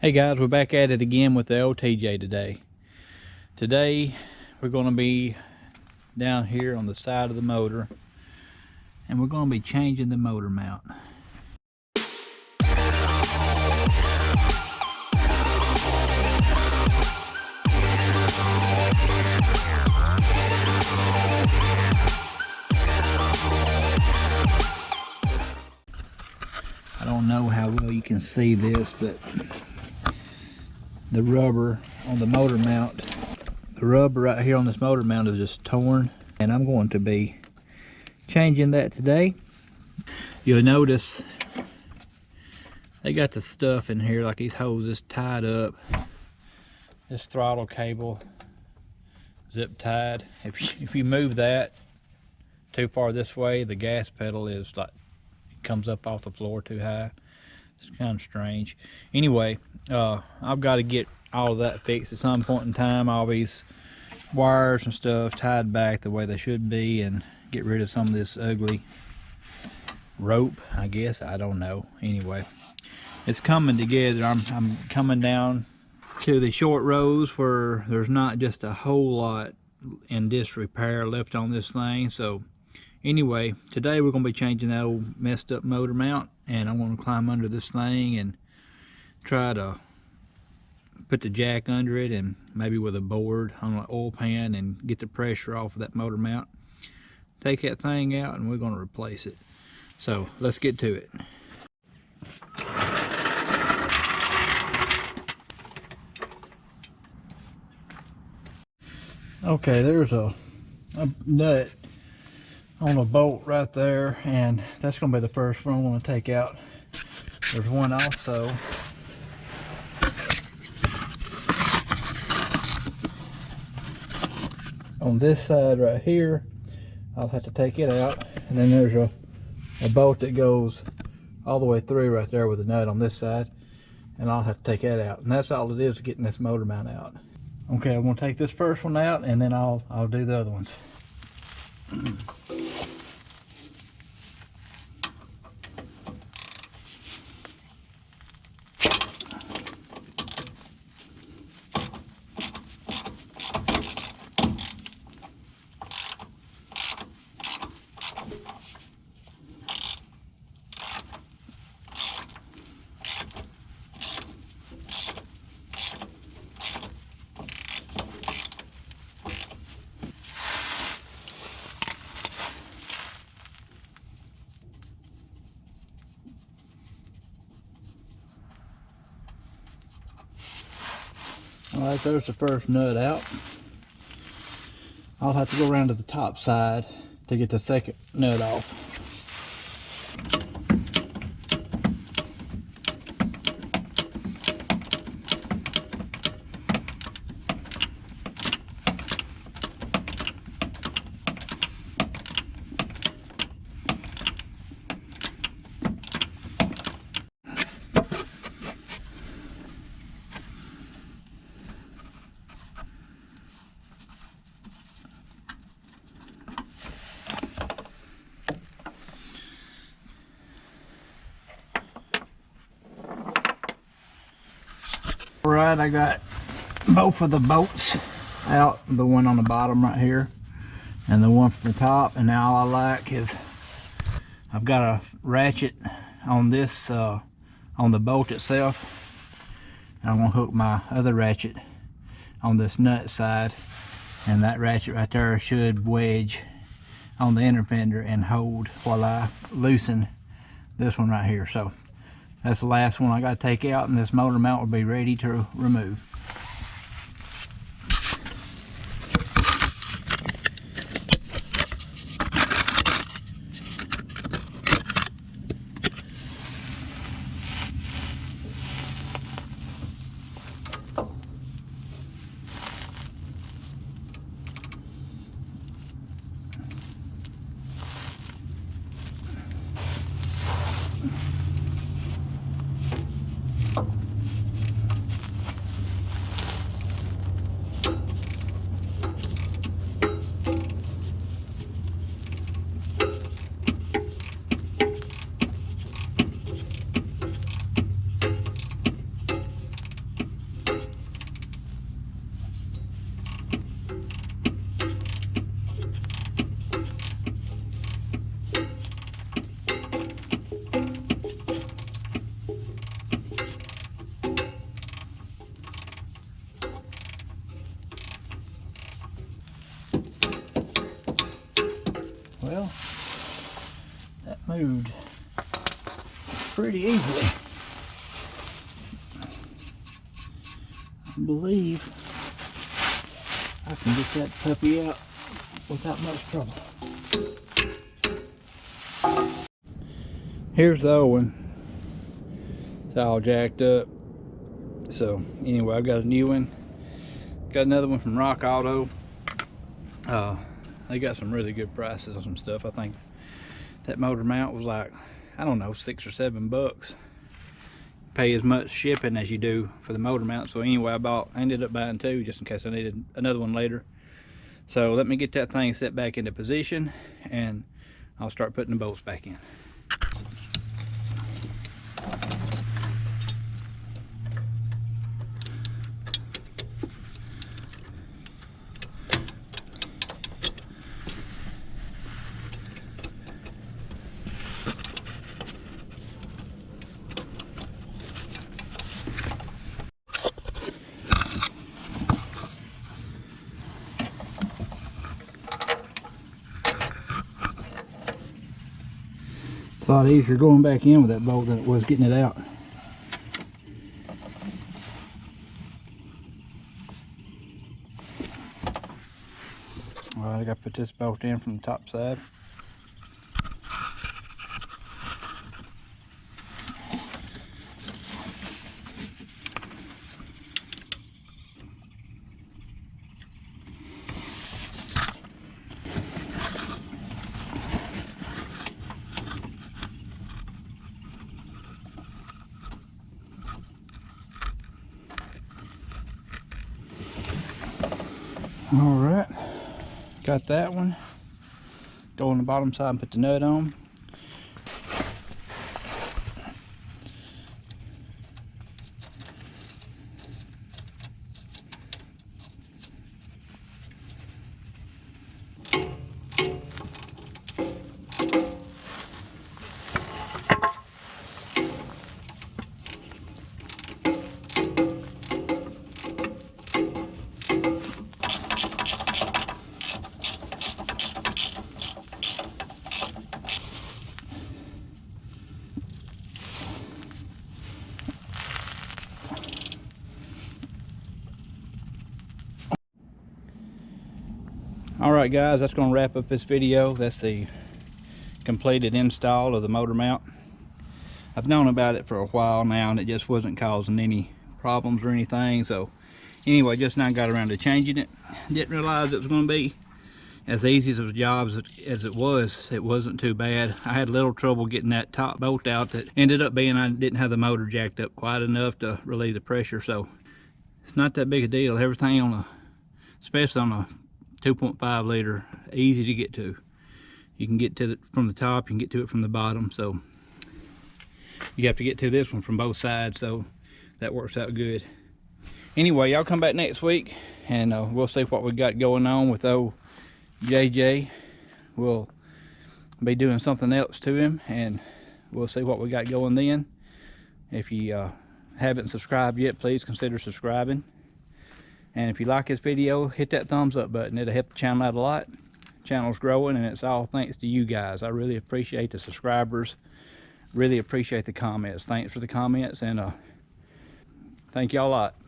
Hey guys, we're back at it again with the LTJ today. Today we're going to be down here on the side of the motor and we're going to be changing the motor mount. I don't know how well you can see this, but the rubber on the motor mount, the rubber right here on this motor mount is just torn, and I'm going to be changing that today. You'll notice they got the stuff in here, like these hoses tied up. This throttle cable zip tied. If you move that too far this way, the gas pedal is like, it comes up off the floor too high. It's kind of strange. Anyway, I've got to get all of that fixed at some point in time. All these wires and stuff tied back the way they should be, and get rid of some of this ugly rope, I guess. I don't know. Anyway, it's coming together. I'm coming down to the short rows where there's not just a whole lot in disrepair left on this thing. So anyway, today we're going to be changing that old messed up motor mount, and I'm going to climb under this thing and try to put the jack under it, and maybe with a board on an oil pan, and get the pressure off of that motor mount. Take that thing out and we're going to replace it. So let's get to it. Okay, there's a nut on a bolt right there, and that's going to be the first one I'm going to take out. There's one also on this side right here. I'll have to take it out, and then there's a bolt that goes all the way through right there with a nut on this side, and I'll have to take that out. And that's all it is, getting this motor mount out. Okay, I'm going to take this first one out, and then I'll do the other ones. Alright, there's the first nut out. I'll have to go around to the top side to get the second nut off. Alright, I got both of the bolts out, the one on the bottom right here and the one from the top, and now all I like is I've got a ratchet on this on the bolt itself, and I'm going to hook my other ratchet on this nut side, and that ratchet right there should wedge on the inner fender and hold while I loosen this one right here. So that's the last one I got to take out, and this motor mount will be ready to remove. Well, that moved pretty easily. I believe I can get that puppy out without much trouble. Here's the old one. It's all jacked up. So anyway, I've got a new one. Got another one from Rock Auto. They got some really good prices on some stuff. I think that motor mount was like, I don't know, $6 or $7. Pay as much shipping as you do for the motor mount. So anyway, I ended up buying two just in case I needed another one later. So let me get that thing set back into position and I'll start putting the bolts back in. It's a lot easier going back in with that bolt than it was getting it out. Alright, I gotta put this bolt in from the top side. All right, got that one. Go on the bottom side and put the nut on. All right guys, that's going to wrap up this video. That's the completed install of the motor mount. I've known about it for a while now and it just wasn't causing any problems or anything. So anyway, just now got around to changing it. Didn't realize it was going to be as easy as a job as it was. It wasn't too bad. I had a little trouble getting that top bolt out. That ended up being I didn't have the motor jacked up quite enough to relieve the pressure. So it's not that big a deal. Everything on especially on a 2.5 liter, easy to get to. You can get to it from the top, you can get to it from the bottom. So you have to get to this one from both sides, so that works out good. Anyway, y'all come back next week and we'll see what we got going on with old JJ. We'll be doing something else to him and we'll see what we got going then. If you haven't subscribed yet, please consider subscribing. And if you like this video, hit that thumbs up button. It'll help the channel out a lot. The channel's growing and it's all thanks to you guys. I really appreciate the subscribers. Really appreciate the comments. Thanks for the comments and thank y'all a lot.